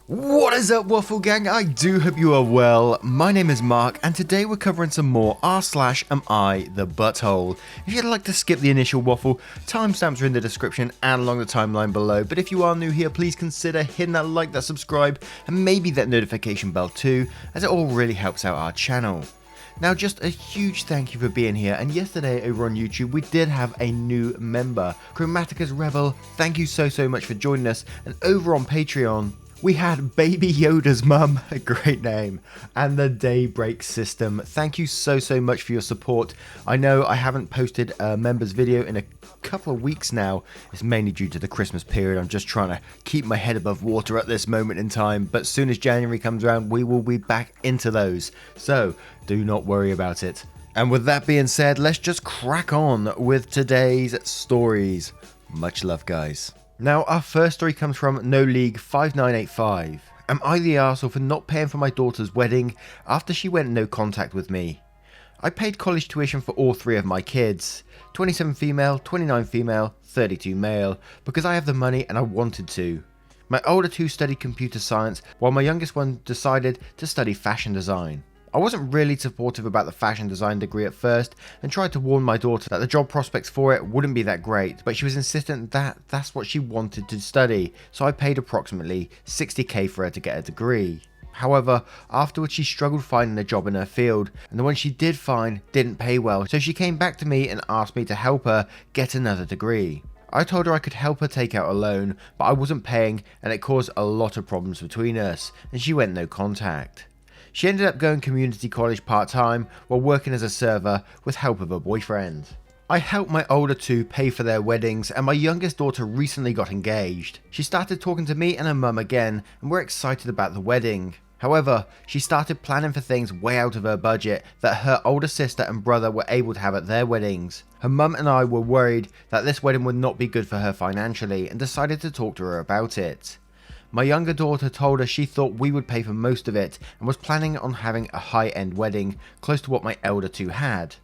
What is up, Waffle Gang? I do hope you are well. My name is Mark, and today we're covering some more r/am I the butthole. If you'd like to skip the initial waffle, timestamps are in the description and along the timeline below, but if you are new here, please consider hitting that like, that subscribe, and maybe that notification bell too, as it all really helps out our channel. Now, just a huge thank you for being here, and yesterday over on YouTube we did have a new member, Chromatica's Rebel. Thank you so much for joining us, and over on Patreon we had Baby Yoda's mum, a great name, and the Daybreak System. Thank you so much for your support. I know I haven't posted a members video in a couple of weeks now. It's mainly due to the Christmas period. I'm just trying to keep my head above water at this moment in time, but as soon as January comes around, we will be back into those. So do not worry about it. And with that being said, let's just crack on with today's stories. Much love, guys. Now, our first story comes from No League 5985. Am I the arsehole for not paying for my daughter's wedding after she went no contact with me? I paid college tuition for all three of my kids, 27 female, 29 female, 32 male, because I have the money and I wanted to. My older two studied computer science, while my youngest one decided to study fashion design. I wasn't really supportive about the fashion design degree at first and tried to warn my daughter that the job prospects for it wouldn't be that great, but she was insistent that that's what she wanted to study, so I paid approximately 60k for her to get a degree. However, afterwards she struggled finding a job in her field, and the one she did find didn't pay well, so she came back to me and asked me to help her get another degree. I told her I could help her take out a loan, but I wasn't paying and it caused a lot of problems between us, and she went no contact. She ended up going community college part-time while working as a server with help of her boyfriend. I helped my older two pay for their weddings, and my youngest daughter recently got engaged. She started talking to me and her mum again, and we're excited about the wedding. However, she started planning for things way out of her budget that her older sister and brother were able to have at their weddings. Her mum and I were worried that this wedding would not be good for her financially and decided to talk to her about it. My younger daughter told us she thought we would pay for most of it and was planning on having a high-end wedding close to what my elder two had.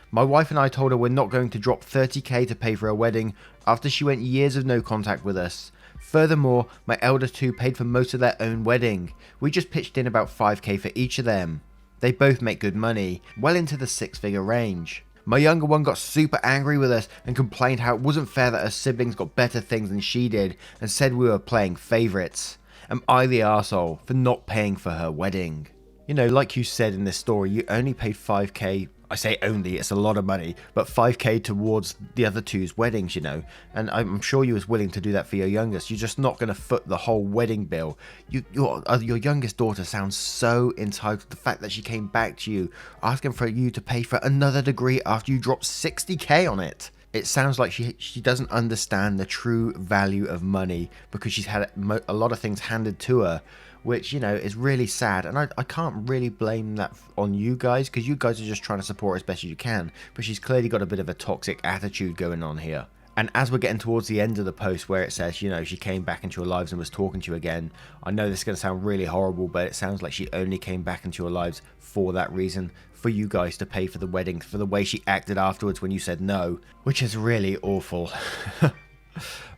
My wife and I told her we're not going to drop 30k to pay for her wedding after she went years of no contact with us. Furthermore, my elder two paid for most of their own wedding. We just pitched in about 5k for each of them. They both make good money, well into the six-figure range. My younger one got super angry with us and complained how it wasn't fair that her siblings got better things than she did and said we were playing favourites. Am I the arsehole for not paying for her wedding? You know, like you said in this story, you only paid 5k. I say only, it's a lot of money, but 5k towards the other two's weddings, you know, and I'm sure you was willing to do that for your youngest. You're just not going to foot the whole wedding bill. Your youngest daughter sounds so entitled. The fact that she came back to you asking for you to pay for another degree after you dropped 60k on it. It sounds like she doesn't understand the true value of money because she's had a lot of things handed to her, which, you know, is really sad. And I can't really blame that on you guys, because you guys are just trying to support her as best as you can, but she's clearly got a bit of a toxic attitude going on here. And as we're getting towards the end of the post where it says, you know, she came back into your lives and was talking to you again, I know this is going to sound really horrible, but it sounds like she only came back into your lives for that reason, for you guys to pay for the wedding, for the way she acted afterwards when you said no, which is really awful.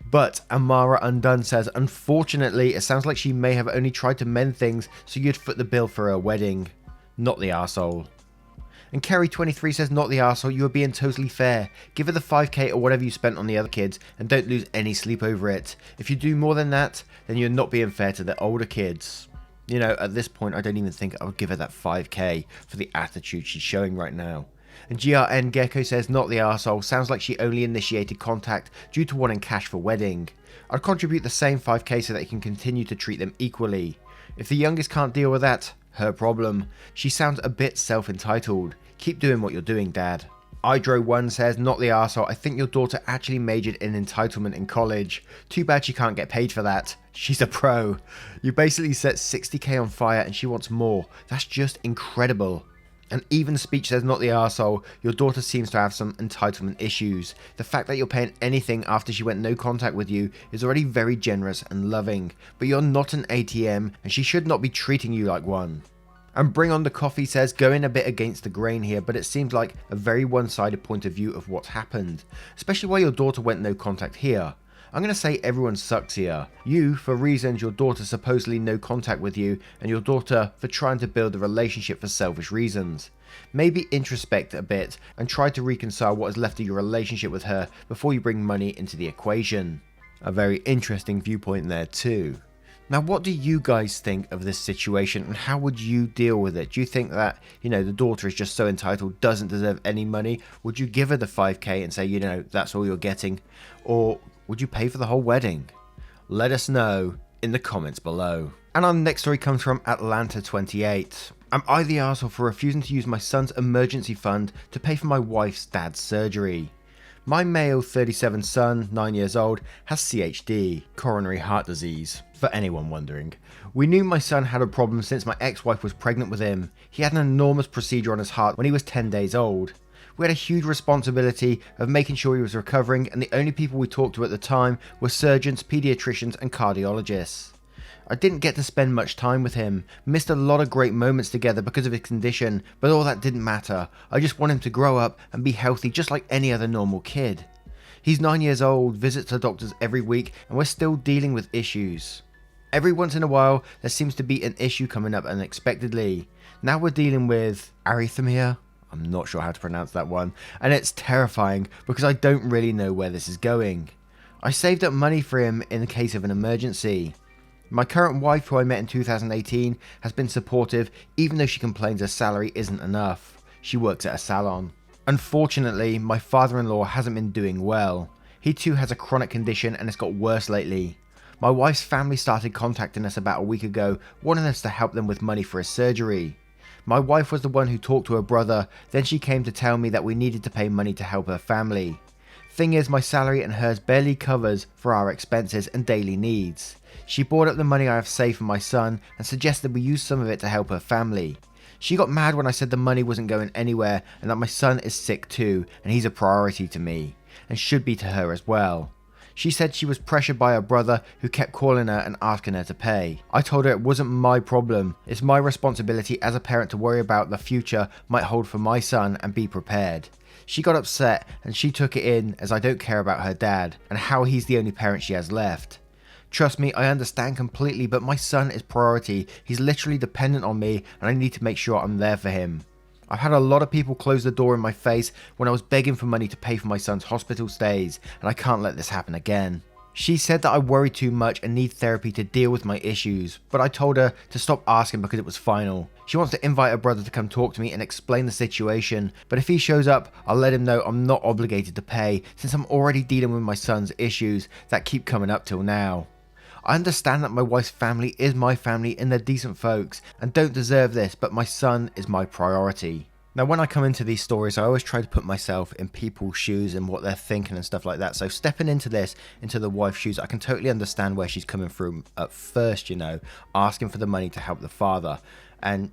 But Amara Undone says, unfortunately, it sounds like she may have only tried to mend things so you'd foot the bill for her wedding. Not the arsehole. And Kerry23 says, not the arsehole, you are being totally fair. Give her the 5k or whatever you spent on the other kids and don't lose any sleep over it. If you do more than that, then you're not being fair to the older kids. You know, at this point, I don't even think I would give her that 5k for the attitude she's showing right now. And GRN Gecko says, not the arsehole, sounds like she only initiated contact due to wanting cash for wedding. I'd contribute the same 5k so that you can continue to treat them equally. If the youngest can't deal with that, her problem. She sounds a bit self-entitled. Keep doing what you're doing, Dad. Idro1 says, not the arsehole, I think your daughter actually majored in entitlement in college. Too bad she can't get paid for that. She's a pro. You basically set 60k on fire and she wants more. That's just incredible. And Even Speech says, not the arsehole, your daughter seems to have some entitlement issues. The fact that you're paying anything after she went no contact with you is already very generous and loving, but you're not an ATM and she should not be treating you like one. And Bring On The Coffee says, going a bit against the grain here, but it seems like a very one-sided point of view of what's happened, especially while your daughter went no contact here. I'm going to say everyone sucks here. You for reasons your daughter supposedly no contact with you, and your daughter for trying to build a relationship for selfish reasons. Maybe introspect a bit and try to reconcile what is left of your relationship with her before you bring money into the equation. A very interesting viewpoint there too. Now, what do you guys think of this situation, and how would you deal with it? Do you think that, the daughter is just so entitled, doesn't deserve any money? Would you give her the 5k and say, that's all you're getting? Or would you pay for the whole wedding? Let us know in the comments below. And our next story comes from Atlanta28. Am I the arsehole for refusing to use my son's emergency fund to pay for my wife's dad's surgery? My male 37 son, 9 years old, has CHD, coronary heart disease, for anyone wondering. We knew my son had a problem since my ex-wife was pregnant with him. He had an enormous procedure on his heart when he was 10 days old. We had a huge responsibility of making sure he was recovering, and the only people we talked to at the time were surgeons, pediatricians and cardiologists. I didn't get to spend much time with him, missed a lot of great moments together because of his condition, but all that didn't matter. I just want him to grow up and be healthy just like any other normal kid. He's 9 years old, visits the doctors every week, and we're still dealing with issues. Every once in a while, there seems to be an issue coming up unexpectedly. Now we're dealing with arrhythmia. I'm not sure how to pronounce that one, and it's terrifying because I don't really know where this is going. I saved up money for him in the case of an emergency. My current wife, who I met in 2018, has been supportive even though she complains her salary isn't enough. She works at a salon. Unfortunately, my father-in-law hasn't been doing well. He too has a chronic condition and it's got worse lately. My wife's family started contacting us about a week ago, wanting us to help them with money for his surgery. My wife was the one who talked to her brother, then she came to tell me that we needed to pay money to help her family. Thing is, my salary and hers barely covers for our expenses and daily needs. She brought up the money I have saved for my son and suggested we use some of it to help her family. She got mad when I said the money wasn't going anywhere and that my son is sick too and he's a priority to me, and should be to her as well. She said she was pressured by her brother who kept calling her and asking her to pay. I told her it wasn't my problem, it's my responsibility as a parent to worry about the future might hold for my son and be prepared. She got upset and she took it in as I don't care about her dad and how he's the only parent she has left. Trust me, I understand completely, but my son is priority. He's literally dependent on me and I need to make sure I'm there for him. I've had a lot of people close the door in my face when I was begging for money to pay for my son's hospital stays, and I can't let this happen again. She said that I worry too much and need therapy to deal with my issues, but I told her to stop asking because it was final. She wants to invite her brother to come talk to me and explain the situation, but if he shows up, I'll let him know I'm not obligated to pay since I'm already dealing with my son's issues that keep coming up till now. I understand that my wife's family is my family and they're decent folks and don't deserve this, but my son is my priority. Now, when I come into these stories, I always try to put myself in people's shoes and what they're thinking and stuff like that. So stepping into this, into the wife's shoes, I can totally understand where she's coming from at first, asking for the money to help the father. And,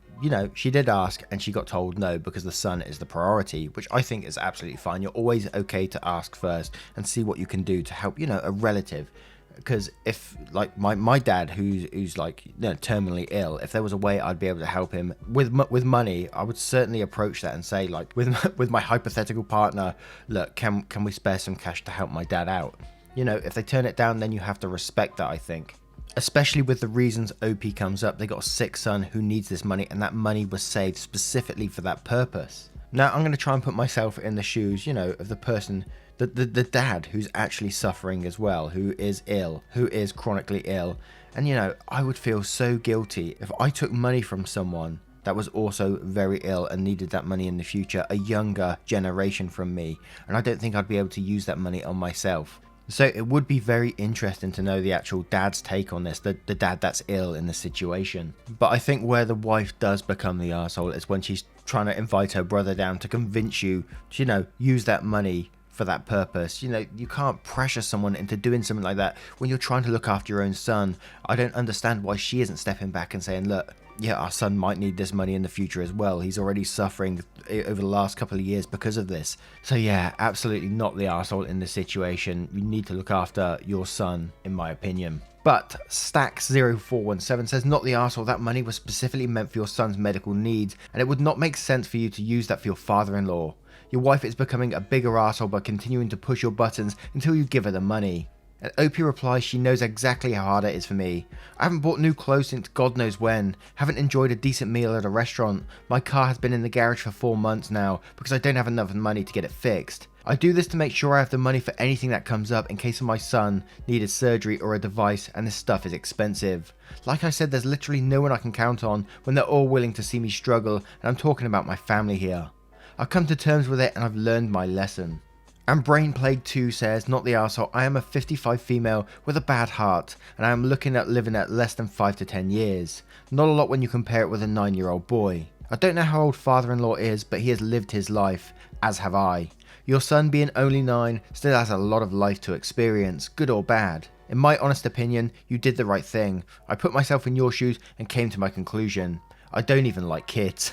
she did ask and she got told no because the son is the priority, which I think is absolutely fine. You're always okay to ask first and see what you can do to help, a relative. Because if, like, my dad, who's like, terminally ill, if there was a way I'd be able to help him with money, I would certainly approach that and say, like, with my hypothetical partner, look, can we spare some cash to help my dad out? If they turn it down, then you have to respect that, I think. Especially with the reasons OP comes up. They got a sick son who needs this money, and that money was saved specifically for that purpose. Now, I'm going to try and put myself in the shoes, of the person, the dad who's actually suffering as well, who is ill, who is chronically ill. And, I would feel so guilty if I took money from someone that was also very ill and needed that money in the future, a younger generation from me. And I don't think I'd be able to use that money on myself. So it would be very interesting to know the actual dad's take on this, the dad that's ill in the situation. But I think where the wife does become the arsehole is when she's trying to invite her brother down to convince you to, use that money for that purpose. You can't pressure someone into doing something like that when you're trying to look after your own son. I don't understand why she isn't stepping back and saying, look, yeah, our son might need this money in the future as well. He's already suffering over the last couple of years because of this. So yeah, absolutely not the arsehole in this situation. You need to look after your son, in my opinion. But Stacks0417 says, not the arsehole, that money was specifically meant for your son's medical needs, and it would not make sense for you to use that for your father-in-law. Your wife is becoming a bigger arsehole by continuing to push your buttons until you give her the money. And OP replies she knows exactly how hard it is for me. I haven't bought new clothes since God knows when, haven't enjoyed a decent meal at a restaurant, my car has been in the garage for 4 months now because I don't have enough money to get it fixed. I do this to make sure I have the money for anything that comes up in case my son needed surgery or a device, and this stuff is expensive. Like I said, there's literally no one I can count on when they're all willing to see me struggle, and I'm talking about my family here. I've come to terms with it and I've learned my lesson. And Brain Plague 2 says, not the arsehole, I am a 55 female with a bad heart, and I am looking at living at less than 5 to 10 years. Not a lot when you compare it with a 9-year-old boy. I don't know how old father-in-law is, but he has lived his life, as have I. Your son being only 9 still has a lot of life to experience, good or bad. In my honest opinion, you did the right thing. I put myself in your shoes and came to my conclusion. I don't even like kids.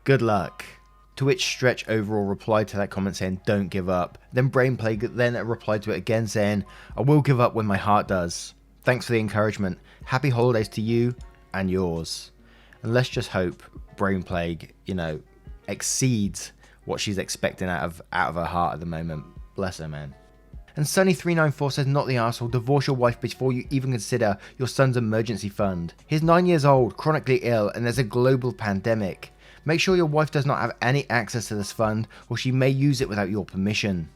Good luck. To which Stretch overall replied to that comment saying, don't give up. Then Brain Plague then replied to it again saying, I will give up when my heart does. Thanks for the encouragement. Happy holidays to you and yours. And let's just hope Brain Plague, exceeds what she's expecting out of her heart at the moment. Bless her, man. And Sunny394 says, not the arsehole, divorce your wife before you even consider your son's emergency fund. He's 9 years old, chronically ill, and there's a global pandemic. Make sure your wife does not have any access to this fund, or she may use it without your permission.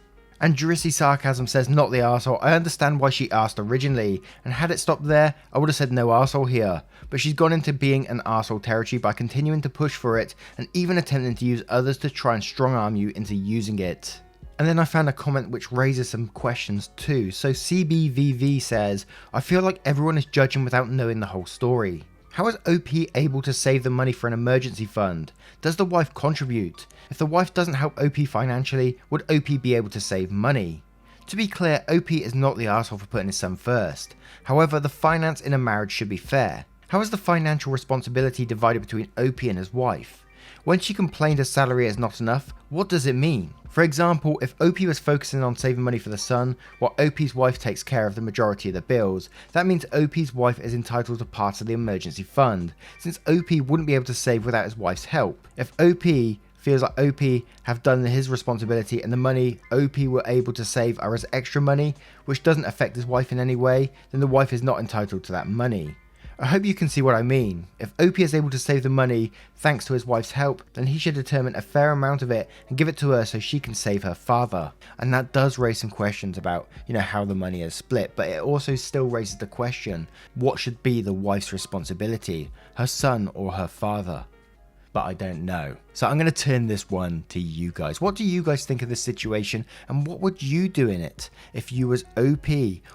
And Drissy Sarcasm says, not the arsehole, I understand why she asked originally, and had it stopped there, I would have said no arsehole here. But she's gone into being an arsehole territory by continuing to push for it, and even attempting to use others to try and strong arm you into using it. And then I found a comment which raises some questions too. So CBVV says, I feel like everyone is judging without knowing the whole story. How is OP able to save the money for an emergency fund? Does the wife contribute? If the wife doesn't help OP financially, would OP be able to save money? To be clear, OP is not the arsehole for putting his son first. However, the finance in a marriage should be fair. How is the financial responsibility divided between OP and his wife? When she complained her salary is not enough, what does it mean? For example, if OP was focusing on saving money for the son, while OP's wife takes care of the majority of the bills, that means OP's wife is entitled to part of the emergency fund, since OP wouldn't be able to save without his wife's help. If OP feels like OP have done his responsibility and the money OP were able to save are as extra money, which doesn't affect his wife in any way, then the wife is not entitled to that money. I hope you can see what I mean. If OP is able to save the money thanks to his wife's help, then he should determine a fair amount of it and give it to her so she can save her father. And that does raise some questions about, how the money is split, but it also still raises the question, what should be the wife's responsibility, her son or her father? But I don't know. So I'm going to turn this one to you guys. What do you guys think of this situation, and what would you do in it if you was OP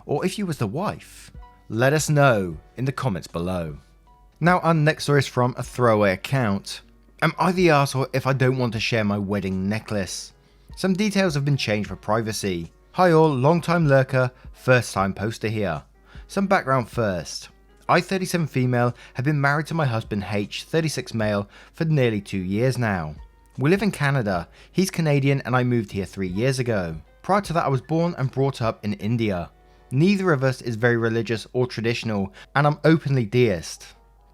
or if you was the wife? Let us know in the comments below. Now our next story is from a throwaway account. Am I the arsehole if I don't want to share my wedding necklace? Some details have been changed for privacy. Hi all, long time lurker, first time poster here. Some background first. I, 37 female, have been married to my husband H, 36 male, for nearly 2 years now. We live in Canada, he's Canadian and I moved here 3 years ago. Prior to that I was born and brought up in India. Neither of us is very religious or traditional, and I'm openly deist.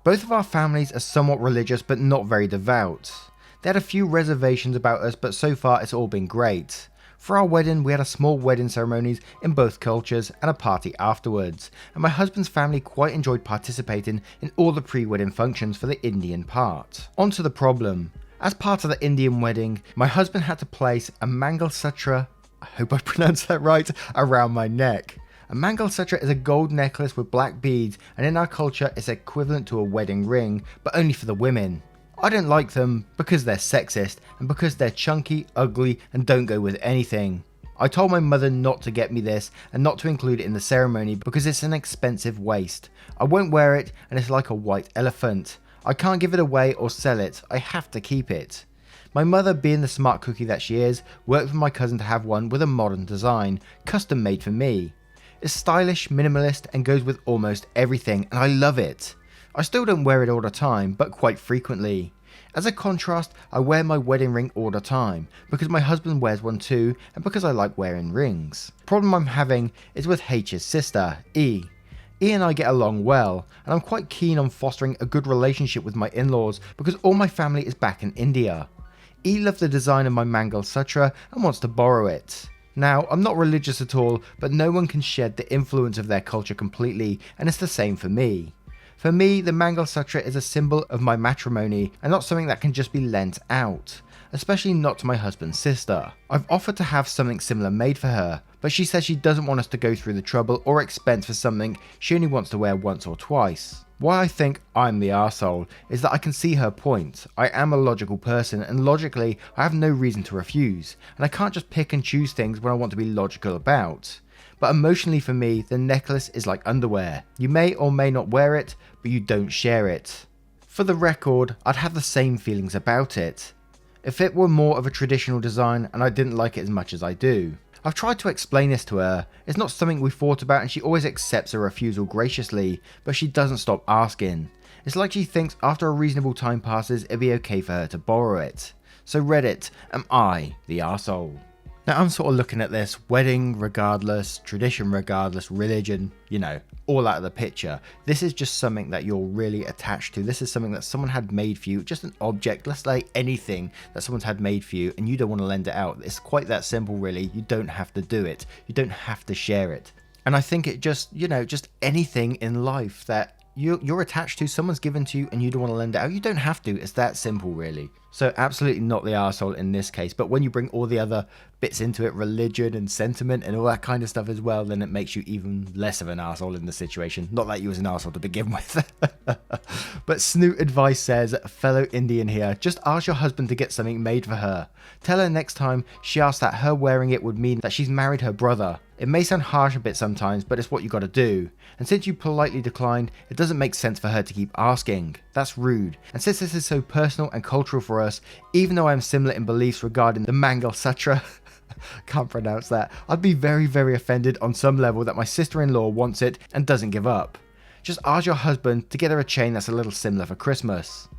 Both of our families are somewhat religious but not very devout. They had a few reservations about us, but so far it's all been great. For our wedding, we had a small wedding ceremonies in both cultures and a party afterwards, and my husband's family quite enjoyed participating in all the pre-wedding functions for the Indian part. On to the problem. As part of the Indian wedding, my husband had to place a Mangal Sutra, I hope I pronounced that right, around my neck. A Mangal Sutra is a gold necklace with black beads, and in our culture it's equivalent to a wedding ring, but only for the women. I don't like them because they're sexist and because they're chunky, ugly and don't go with anything. I told my mother not to get me this and not to include it in the ceremony because it's an expensive waste. I won't wear it and it's like a white elephant. I can't give it away or sell it, I have to keep it. My mother, being the smart cookie that she is, worked with my cousin to have one with a modern design, custom made for me. It's stylish, minimalist and goes with almost everything and I love it. I still don't wear it all the time, but quite frequently. As a contrast, I wear my wedding ring all the time, because my husband wears one too and because I like wearing rings. The problem I'm having is with H's sister, E. E and I get along well, and I'm quite keen on fostering a good relationship with my in-laws because all my family is back in India. E loves the design of my Mangal Sutra and wants to borrow it. Now, I'm not religious at all, but no one can shed the influence of their culture completely, and it's the same for me. For me, the Mangal Sutra is a symbol of my matrimony and not something that can just be lent out, especially not to my husband's sister. I've offered to have something similar made for her, but she says she doesn't want us to go through the trouble or expense for something she only wants to wear once or twice. Why I think I'm the arsehole is that I can see her point. I am a logical person, and logically I have no reason to refuse, and I can't just pick and choose things when I want to be logical about. But emotionally for me, the necklace is like underwear. You may or may not wear it, but you don't share it. For the record, I'd have the same feelings about it if it were more of a traditional design and I didn't like it as much as I do. I've tried to explain this to her. It's not something we fought about, and she always accepts a refusal graciously, but she doesn't stop asking. It's like she thinks after a reasonable time passes it'd be okay for her to borrow it. So Reddit, am I the arsehole? Now I'm sort of looking at this, wedding regardless, tradition regardless, religion, all out of the picture. This is just something that you're really attached to. This is something that someone had made for you, just an object, let's say anything that someone's had made for you and you don't want to lend it out. It's quite that simple really. You don't have to do it. You don't have to share it. And I think it just, just anything in life that you're attached to, someone's given to you and you don't want to lend it out, you don't have to. It's that simple really. So absolutely not the arsehole in this case, but when you bring all the other bits into it, religion and sentiment and all that kind of stuff as well, then it makes you even less of an arsehole in the situation. Not that you was an arsehole to begin with. But Snoot Advice says, fellow Indian here, just ask your husband to get something made for her. Tell her next time she asks that her wearing it would mean that she's married her brother. It may sound harsh a bit sometimes, but it's what you gotta do. And since you politely declined, it doesn't make sense for her to keep asking. That's rude. And since this is so personal and cultural for us, even though I am similar in beliefs regarding the Mangal Sutra, can't pronounce that, I'd be very, very offended on some level that my sister-in-law wants it and doesn't give up. Just ask your husband to get her a chain that's a little similar for Christmas.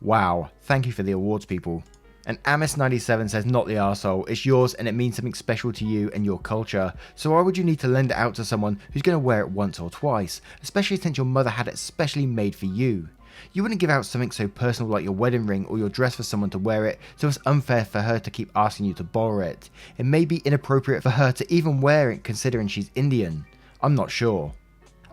Wow, thank you for the awards, people. And Amis97 says, not the arsehole, it's yours and it means something special to you and your culture, so why would you need to lend it out to someone who's going to wear it once or twice, especially since your mother had it specially made for you? You wouldn't give out something so personal like your wedding ring or your dress for someone to wear it, so it's unfair for her to keep asking you to borrow it. It may be inappropriate for her to even wear it considering she's Indian. I'm not sure.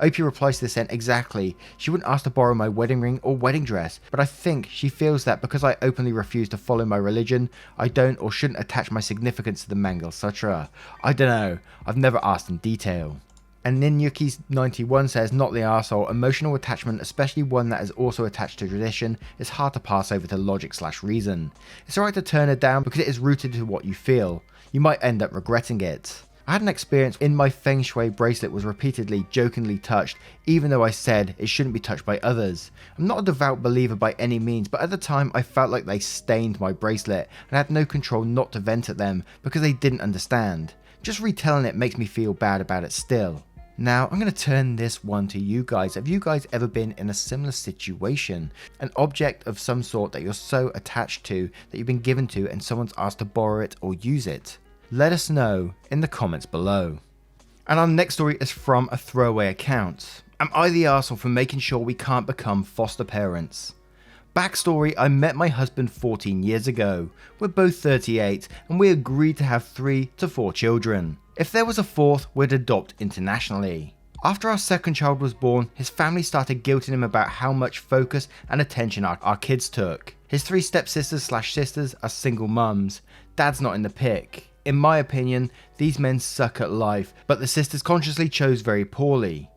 OP replies to this saying, exactly, she wouldn't ask to borrow my wedding ring or wedding dress, but I think she feels that because I openly refuse to follow my religion, I don't or shouldn't attach my significance to the Mangal Sutra. I don't know, I've never asked in detail. And Ninyuki91 says, not the arsehole, emotional attachment, especially one that is also attached to tradition, is hard to pass over to logic/reason. It's alright to turn it down because it is rooted to what you feel. You might end up regretting it. I had an experience in my Feng Shui bracelet was repeatedly jokingly touched, even though I said it shouldn't be touched by others. I'm not a devout believer by any means, but at the time I felt like they stained my bracelet and I had no control not to vent at them because they didn't understand. Just retelling it makes me feel bad about it still. Now I'm going to turn this one to you guys. Have you guys ever been in a similar situation? An object of some sort that you're so attached to that you've been given to and someone's asked to borrow it or use it? Let us know in the comments below. And our next story is from a throwaway account. Am I the arsehole for making sure we can't become foster parents? Backstory, I met my husband 14 years ago. We're both 38 and we agreed to have 3 to 4 children. If there was a fourth, we'd adopt internationally. After our second child was born, his family started guilting him about how much focus and attention our kids took. His 3 stepsisters/sisters are single mums. Dad's not in the pic. In my opinion, these men suck at life, but the sisters consciously chose very poorly.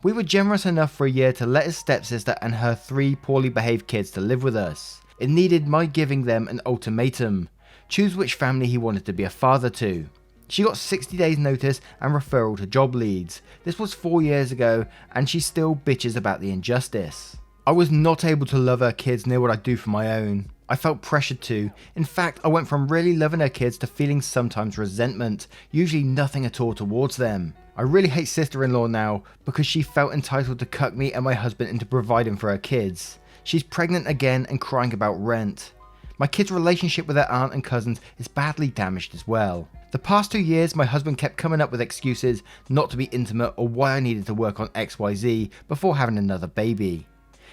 We were generous enough for a year to let his stepsister and her 3 poorly behaved kids to live with us. It needed my giving them an ultimatum. Choose which family he wanted to be a father to. She got 60 days notice and referral to job leads. This was 4 years ago and she still bitches about the injustice. I was not able to love her kids near what I do for my own. I felt pressured to. In fact, I went from really loving her kids to feeling sometimes resentment, usually nothing at all towards them. I really hate sister-in-law now because she felt entitled to cuck me and my husband into providing for her kids. She's pregnant again and crying about rent. My kids' relationship with their aunt and cousins is badly damaged as well. The past 2 years, my husband kept coming up with excuses not to be intimate or why I needed to work on XYZ before having another baby.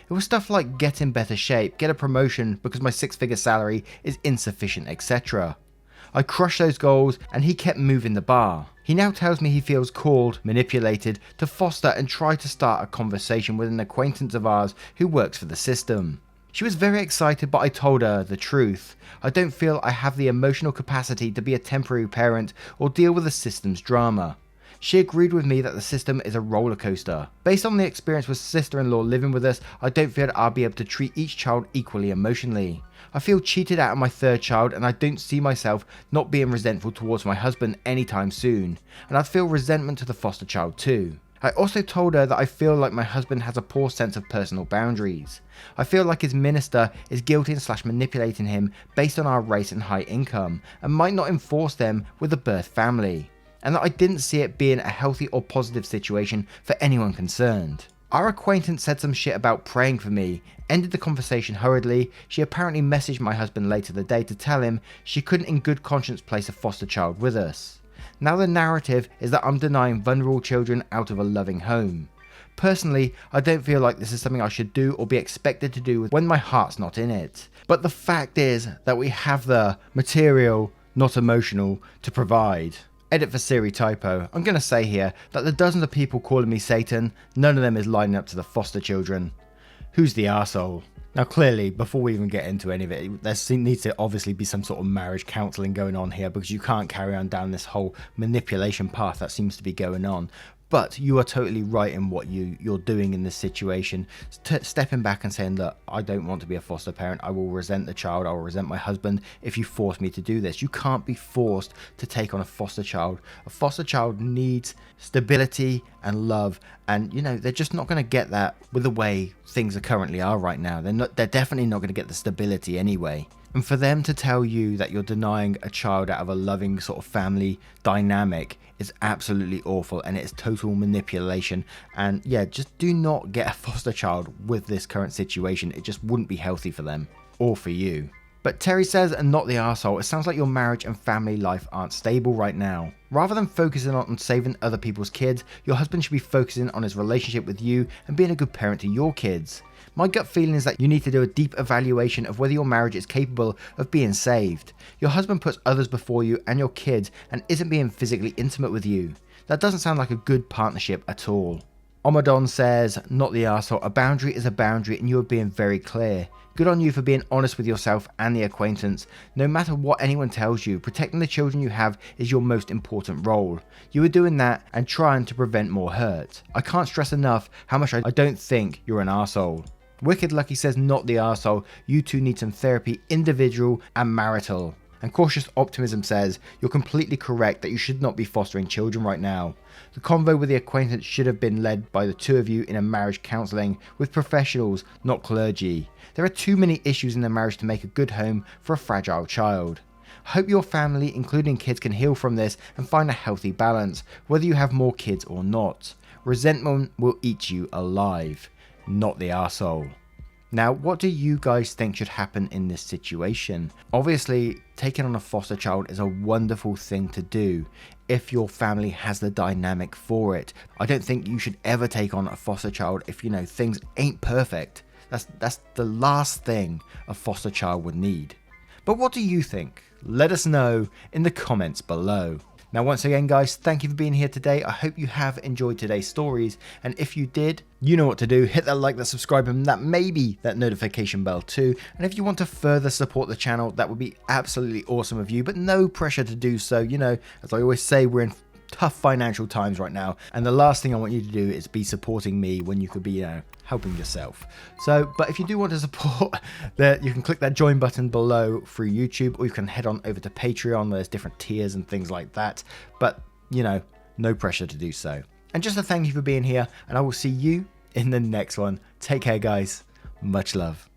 It was stuff like get in better shape, get a promotion because my 6-figure salary is insufficient, etc. I crushed those goals and he kept moving the bar. He now tells me he feels called, manipulated, to foster and try to start a conversation with an acquaintance of ours who works for the system. She was very excited, but I told her the truth. I don't feel I have the emotional capacity to be a temporary parent or deal with the system's drama. She agreed with me that the system is a roller coaster. Based on the experience with sister-in-law living with us, I don't feel that I'll be able to treat each child equally emotionally. I feel cheated out of my third child and I don't see myself not being resentful towards my husband anytime soon. And I'd feel resentment to the foster child too. I also told her that I feel like my husband has a poor sense of personal boundaries. I feel like his minister is guilting / manipulating him based on our race and high income and might not enforce them with the birth family. And that I didn't see it being a healthy or positive situation for anyone concerned. Our acquaintance said some shit about praying for me, ended the conversation hurriedly. She apparently messaged my husband later the day to tell him she couldn't in good conscience place a foster child with us. Now the narrative is that I'm denying vulnerable children out of a loving home. Personally, I don't feel like this is something I should do or be expected to do when my heart's not in it. But the fact is that we have the material, not emotional, to provide. Edit for Siri typo. I'm going to say here that the dozens of people calling me Satan, none of them is lining up to the foster children. Who's the arsehole? Now clearly, before we even get into any of it, there needs to obviously be some sort of marriage counselling going on here, because you can't carry on down this whole manipulation path that seems to be going on. But you are totally right in what you're doing in this situation. Stepping back and saying, look, I don't want to be a foster parent. I will resent the child. I will resent my husband if you force me to do this. You can't be forced to take on a foster child. A foster child needs stability and love. And, you know, they're just not going to get that with the way things are currently are right now. They're definitely not going to get the stability anyway. And for them to tell you that you're denying a child out of a loving sort of family dynamic is absolutely awful, and it is total manipulation. And yeah, just do not get a foster child with this current situation. It just wouldn't be healthy for them or for you. But Terry says, and not the arsehole, it sounds like your marriage and family life aren't stable right now. Rather than focusing on saving other people's kids, your husband should be focusing on his relationship with you and being a good parent to your kids. My gut feeling is that you need to do a deep evaluation of whether your marriage is capable of being saved. Your husband puts others before you and your kids and isn't being physically intimate with you. That doesn't sound like a good partnership at all. Omadon says, not the arsehole, a boundary is a boundary and you are being very clear. Good on you for being honest with yourself and the acquaintance. No matter what anyone tells you, protecting the children you have is your most important role. You are doing that and trying to prevent more hurt. I can't stress enough how much I don't think you're an arsehole. Wicked Lucky says, not the arsehole, you two need some therapy, individual and marital. And Cautious Optimism says, you're completely correct that you should not be fostering children right now. The convo with the acquaintance should have been led by the two of you in a marriage counselling with professionals, not clergy. There are too many issues in the marriage to make a good home for a fragile child. I hope your family, including kids, can heal from this and find a healthy balance, whether you have more kids or not. Resentment will eat you alive. Not the arsehole. Now, what do you guys think should happen in this situation? Obviously, taking on a foster child is a wonderful thing to do if your family has the dynamic for it. I don't think you should ever take on a foster child if, you know, things ain't perfect. That's the last thing a foster child would need. But what do you think? Let us know in the comments below. Now, once again, guys, thank you for being here today. I hope you have enjoyed today's stories. And if you did, you know what to do. Hit that like, that subscribe, and that notification bell too. And if you want to further support the channel, that would be absolutely awesome of you, but no pressure to do so. You know, as I always say, we're in tough financial times right now, and the last thing I want you to do is be supporting me when you could be, you know, helping yourself. So, but if you do want to support, you can click that join button below through YouTube, or you can head on over to Patreon. There's different tiers and things like that, but you know, no pressure to do so. And just a thank you for being here, and I will see you in the next one. Take care, guys. Much love.